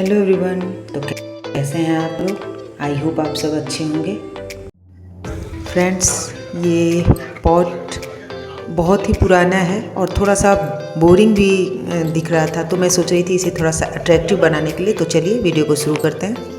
Hello everyone. तो कैसे हैं आप लोग? आई होप आप सब अच्छे होंगे। फ्रेंड्स, ये पॉट बहुत ही पुराना है और थोड़ा सा बोरिंग भी दिख रहा था, तो मैं सोच रही थी इसे थोड़ा सा अट्रैक्टिव बनाने के लिए। तो चलिए वीडियो को शुरू करते हैं।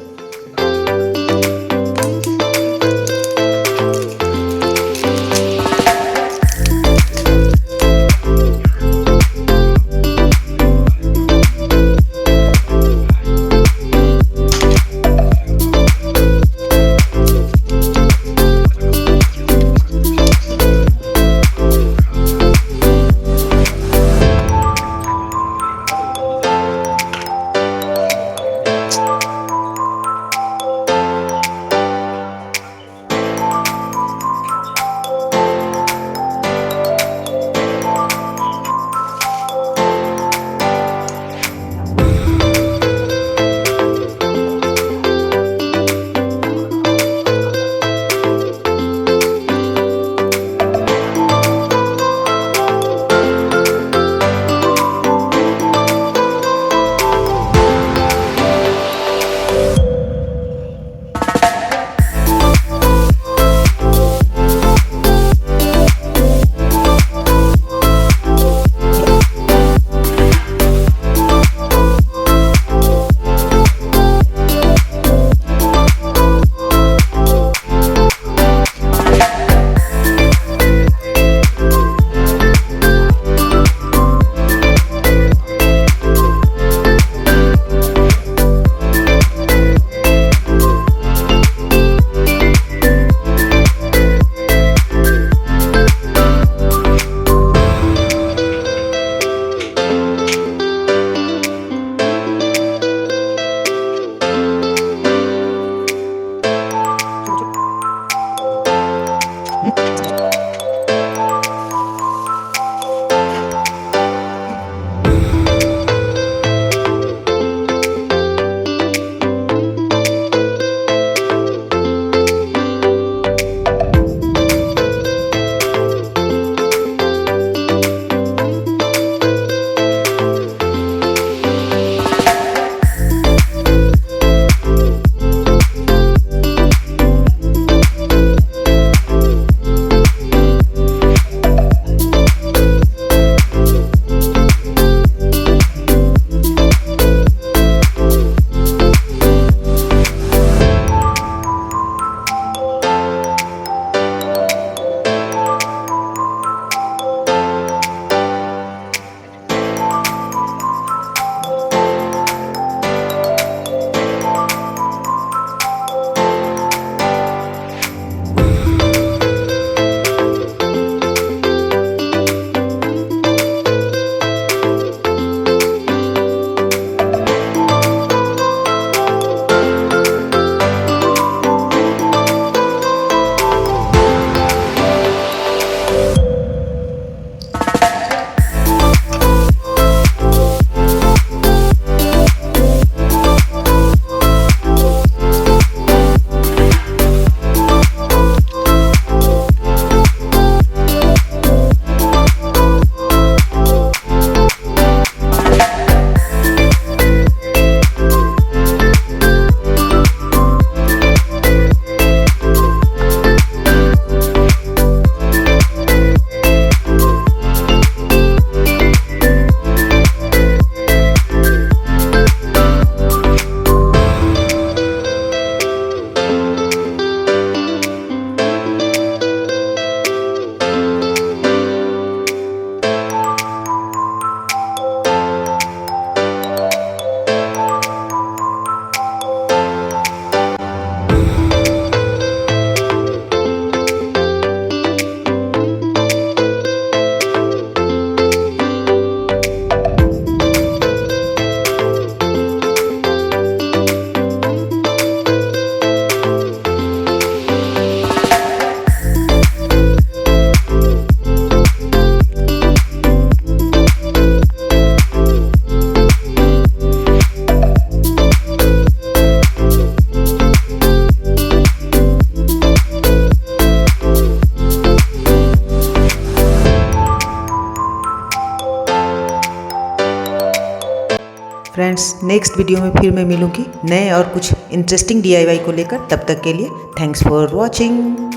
फ्रेंड्स नेक्स्ट वीडियो में फिर मैं मिलूँगी नए और कुछ इंटरेस्टिंग DIY को लेकर। तब तक के लिए थैंक्स फॉर वॉचिंग।